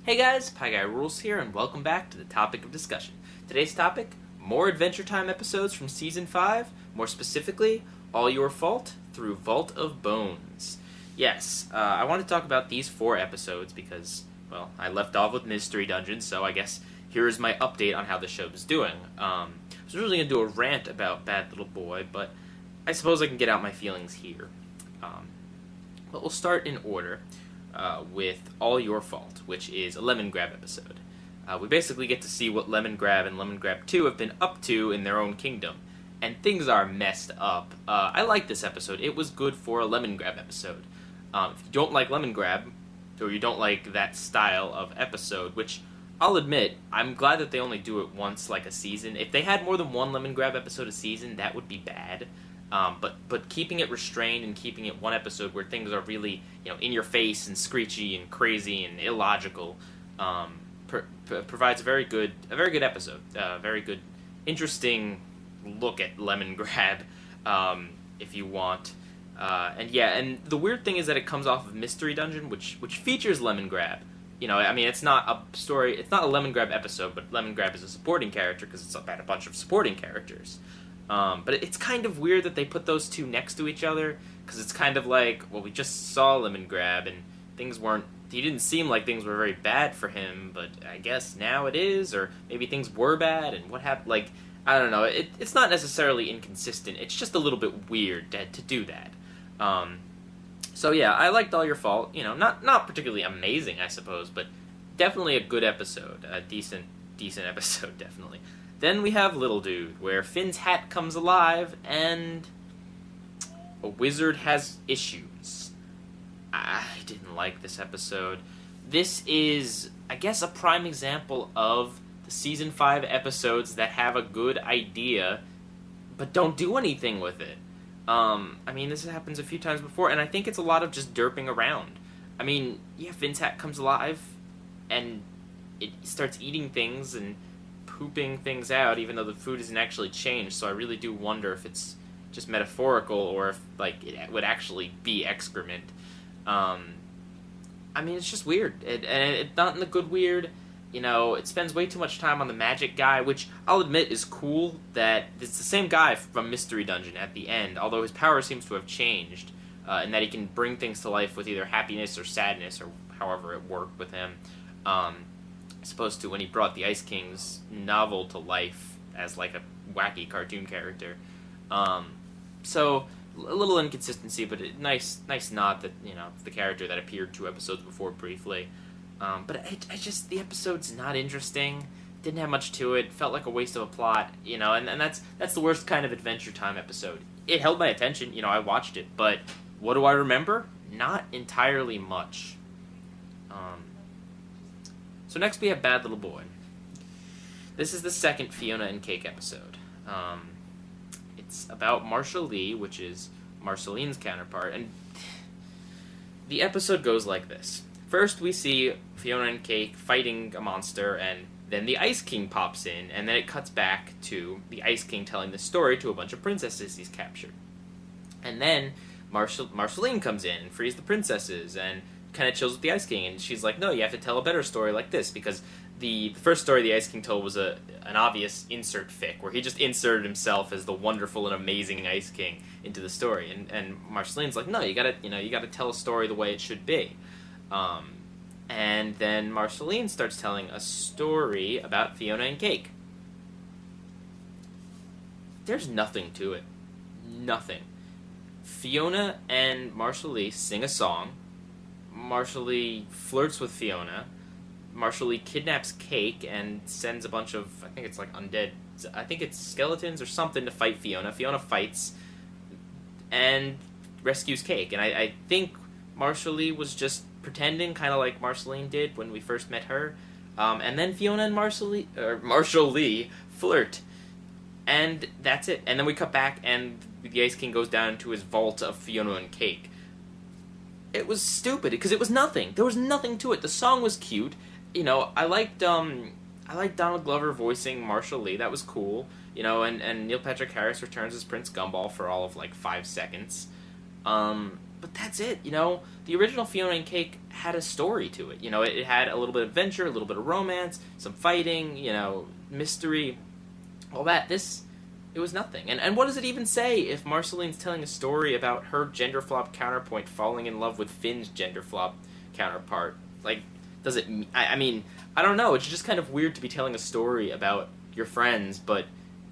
Hey guys, Pie Guy Rules here, and welcome back to the topic of discussion. Today's topic, more Adventure Time episodes from Season 5, more specifically, All Your Fault through Vault of Bones. Yes, I want to talk about these 4 episodes because, well, I left off with Mystery Dungeon, so I guess here's my update on how the show is doing. I was originally going to do a rant about Bad Little Boy, but I suppose I can get out my feelings here. But we'll start in order. With All Your Fault, which is a Lemongrab episode. We basically get to see what Lemongrab and Lemongrab 2 have been up to in their own kingdom, and things are messed up. I like this episode. It was good for a Lemongrab episode. If you don't like Lemongrab, or you don't like that style of episode, which I'll admit, I'm glad that they only do it once, like a season. If they had more than one Lemongrab episode a season, that would be bad. But keeping it restrained and keeping it one episode where things are really, in your face and screechy and crazy and illogical, provides a very good episode. Very good, interesting look at Lemongrab, if you want. And the weird thing is that it comes off of Mystery Dungeon, which features Lemongrab. It's not a story, it's not a Lemongrab episode, but Lemongrab is a supporting character because it's about a bunch of supporting characters. But it's kind of weird that they put those two next to each other, because it's kind of like, well, we just saw Lemongrab, and he didn't seem like things were very bad for him, but I guess now it is, or maybe things were bad, and what happened, I don't know, it's not necessarily inconsistent, it's just a little bit weird to do that. So yeah, I liked All Your Fault, not particularly amazing, I suppose, but definitely a good episode, a decent episode, definitely. Then we have Little Dude, where Finn's hat comes alive, and a wizard has issues. I didn't like this episode. This is, I guess, a prime example of the Season 5 episodes that have a good idea, but don't do anything with it. This happens a few times before, and I think it's a lot of just derping around. Finn's hat comes alive, and it starts eating things, and pooping things out, even though the food isn't actually changed, so I really do wonder if it's just metaphorical, or if, it would actually be excrement. It's just weird. It's not in the good weird, it spends way too much time on the magic guy, which I'll admit is cool, that it's the same guy from Mystery Dungeon at the end, although his power seems to have changed, and that he can bring things to life with either happiness or sadness, or however it worked with him. As opposed to when he brought the Ice King's novel to life as a wacky cartoon character. So a little inconsistency, but nice nod that the character that appeared 2 episodes before briefly. But the episode's not interesting. Didn't have much to it. Felt like a waste of a plot. And that's the worst kind of Adventure Time episode. It held my attention. I watched it, but what do I remember? Not entirely much. So next we have Bad Little Boy. This is the second Fiona and Cake episode. It's about Marshall Lee, which is Marceline's counterpart, and the episode goes like this. First we see Fiona and Cake fighting a monster, and then the Ice King pops in, and then it cuts back to the Ice King telling the story to a bunch of princesses he's captured. And then Marceline comes in and frees the princesses, and kind of chills with the Ice King, and she's like, no, you have to tell a better story like this, because the first story the Ice King told was an obvious insert fic, where he just inserted himself as the wonderful and amazing Ice King into the story, and Marceline's like, no, you gotta tell a story the way it should be. And then Marceline starts telling a story about Fiona and Cake. There's nothing to it. Nothing. Fiona and Marshall Lee sing a song. Marshall Lee flirts with Fiona. Marshall Lee kidnaps Cake and sends a bunch of, I think it's undead, I think it's skeletons or something to fight Fiona. Fiona fights and rescues Cake. And I think Marshall Lee was just pretending, kind of like Marceline did when we first met her. And then Fiona and Marshall Lee flirt. And that's it. And then we cut back and the Ice King goes down to his vault of Fiona and Cake. It was stupid, because it was nothing. There was nothing to it. The song was cute. I liked Donald Glover voicing Marshall Lee. That was cool. And Neil Patrick Harris returns as Prince Gumball for all of 5 seconds. but that's it. The original Fiona and Cake had a story to it. It had a little bit of adventure, a little bit of romance, some fighting, mystery, all that. It was nothing. And what does it even say if Marceline's telling a story about her gender flop counterpoint falling in love with Finn's gender flop counterpart? Like, does it... I mean, I don't know. It's just kind of weird to be telling a story about your friends, but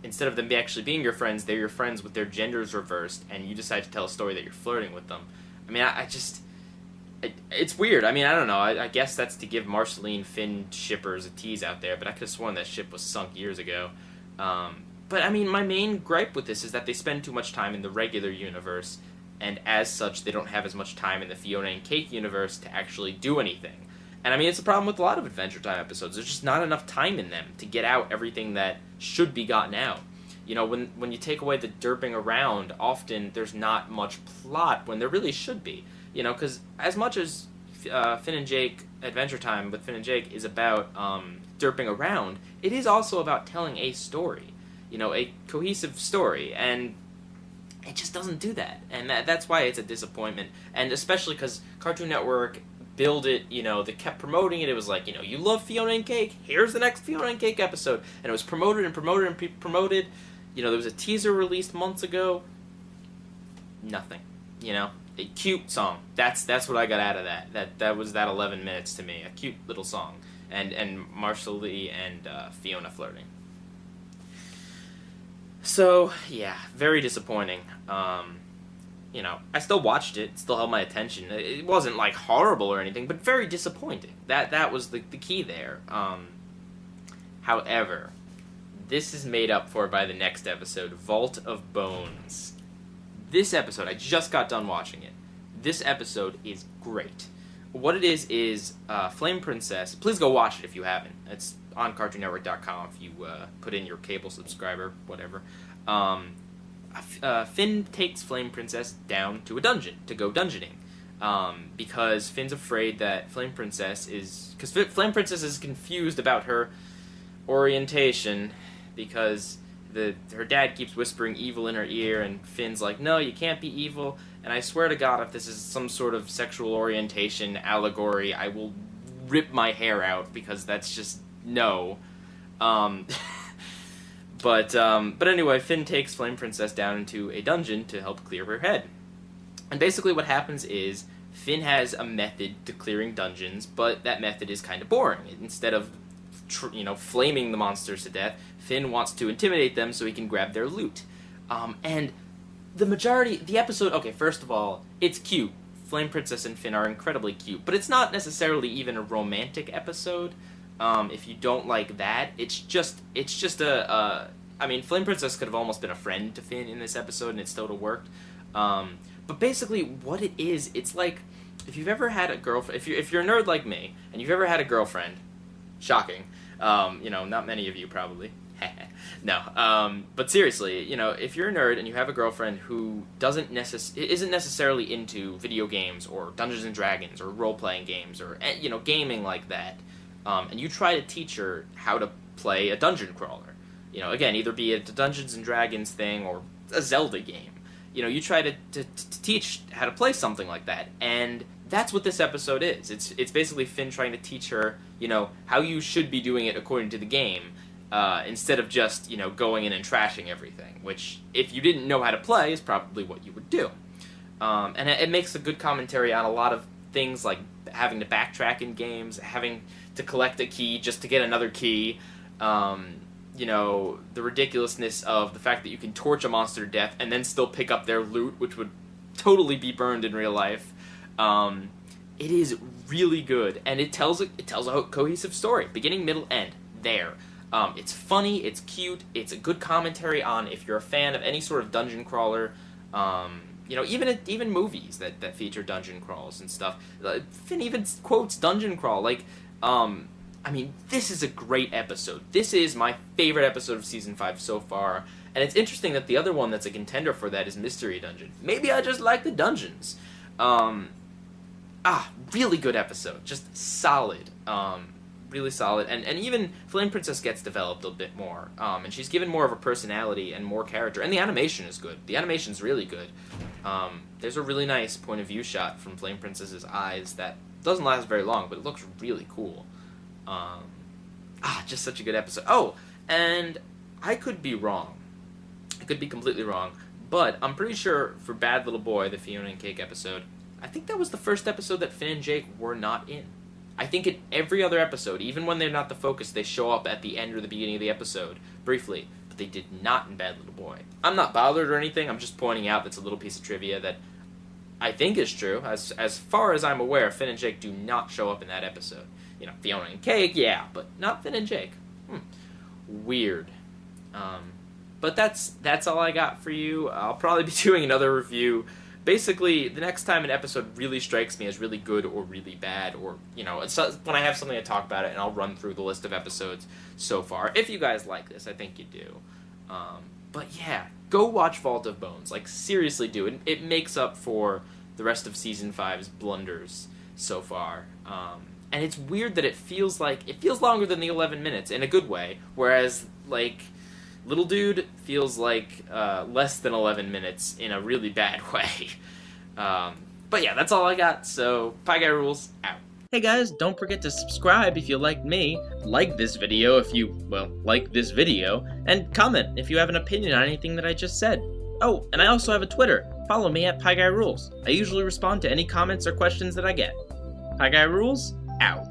instead of them actually being your friends, they're your friends with their genders reversed, and you decide to tell a story that you're flirting with them. I mean, I just... It's weird. I mean, I don't know. I guess that's to give Marceline Finn shippers a tease out there, but I could have sworn that ship was sunk years ago. But, I mean, my main gripe with this is that they spend too much time in the regular universe, and as such, they don't have as much time in the Fiona and Cake universe to actually do anything. And, I mean, it's a problem with a lot of Adventure Time episodes. There's just not enough time in them to get out everything that should be gotten out. When you take away the derping around, often there's not much plot when there really should be. Because as much as Finn and Jake, Adventure Time with Finn and Jake is about derping around, it is also about telling a story. A cohesive story, and it just doesn't do that. And that's why it's a disappointment. And especially because Cartoon Network billed it, they kept promoting it. It was like, you love Fiona and Cake, here's the next Fiona and Cake episode. And it was promoted and promoted and promoted. There was a teaser released months ago. Nothing. A cute song. That's what I got out of that. That was that 11 minutes to me. A cute little song. And Marceline and Fiona flirting. So, yeah, very disappointing. I still watched it, still held my attention. It wasn't, like, horrible or anything, but very disappointing. That was the key there. However, this is made up for by the next episode, Vault of Bones. This episode, I just got done watching it. This episode is great. What it is Flame Princess. Please go watch it if you haven't. It's on CartoonNetwork.com if you put in your cable subscriber, whatever. Finn takes Flame Princess down to a dungeon to go dungeoning. Because Finn's afraid that Flame Princess is... Because Flame Princess is confused about her orientation because her dad keeps whispering evil in her ear, and Finn's like, no, you can't be evil, and I swear to God, if this is some sort of sexual orientation allegory, I will rip my hair out, because that's just... no. But anyway, Finn takes Flame Princess down into a dungeon to help clear her head. And basically what happens is Finn has a method to clearing dungeons, but that method is kind of boring. Instead of flaming the monsters to death, Finn wants to intimidate them so he can grab their loot. And the episode, okay, first of all, it's cute. Flame Princess and Finn are incredibly cute, but it's not necessarily even a romantic episode. If you don't like that, it's just I mean, Flame Princess could have almost been a friend to Finn in this episode, and it still would have worked. But basically, what it is, it's like, if you've ever had a girlfriend, if you're a nerd like me, and you've ever had a girlfriend, shocking, not many of you probably, no, but seriously, if you're a nerd and you have a girlfriend who isn't necessarily into video games, or Dungeons and Dragons, or role-playing games, or, gaming like that, and you try to teach her how to play a dungeon crawler, again, either be a Dungeons and Dragons thing, or a Zelda game, you try to teach how to play something like that, and that's what this episode is. It's basically Finn trying to teach her, how you should be doing it according to the game, instead of just, going in and trashing everything, which, if you didn't know how to play, is probably what you would do. And it makes a good commentary on a lot of things, like having to backtrack in games, having to collect a key just to get another key, the ridiculousness of the fact that you can torch a monster to death and then still pick up their loot, which would totally be burned in real life. It is really good, and it tells a cohesive story, beginning, middle, end, there. It's funny, it's cute, it's a good commentary on if you're a fan of any sort of dungeon crawler, even movies that feature dungeon crawls and stuff. Finn even quotes dungeon crawl, this is a great episode. This is my favorite episode of Season 5 so far, and it's interesting that the other one that's a contender for that is Mystery Dungeon. Maybe I just like the dungeons. Really good episode. Just solid. really solid. And even Flame Princess gets developed a bit more, and she's given more of a personality and more character. And the animation is good. The animation's really good. There's a really nice point of view shot from Flame Princess's eyes that doesn't last very long, but it looks really cool. Just such a good episode. Oh, and I could be wrong. I could be completely wrong, but I'm pretty sure for Bad Little Boy, the Fiona and Cake episode, I think that was the first episode that Finn and Jake were not in. I think in every other episode, even when they're not the focus, they show up at the end or the beginning of the episode, briefly, but they did not in Bad Little Boy. I'm not bothered or anything, I'm just pointing out that's a little piece of trivia that I think is true. As far as I'm aware, Finn and Jake do not show up in that episode. You know, Fiona and Cake, yeah, but not Finn and Jake. Weird. But that's all I got for you. I'll probably be doing another review. Basically, the next time an episode really strikes me as really good or really bad, or, you know, it's when I have something to talk about it, and I'll run through the list of episodes so far. If you guys like this, I think you do. But yeah, go watch Vault of Bones. Like, seriously do. It makes up for the rest of Season 5's blunders so far. And it's weird that it feels longer than the 11 minutes in a good way, whereas, like, Little Dude feels like less than 11 minutes in a really bad way. But yeah, that's all I got, so Pie Guy Rules, out. Hey guys, don't forget to subscribe if you like me, like this video if you, well, like this video, and comment if you have an opinion on anything that I just said. Oh, and I also have a Twitter. Follow me at Pie Guy Rules. I usually respond to any comments or questions that I get. Pie Guy Rules, out.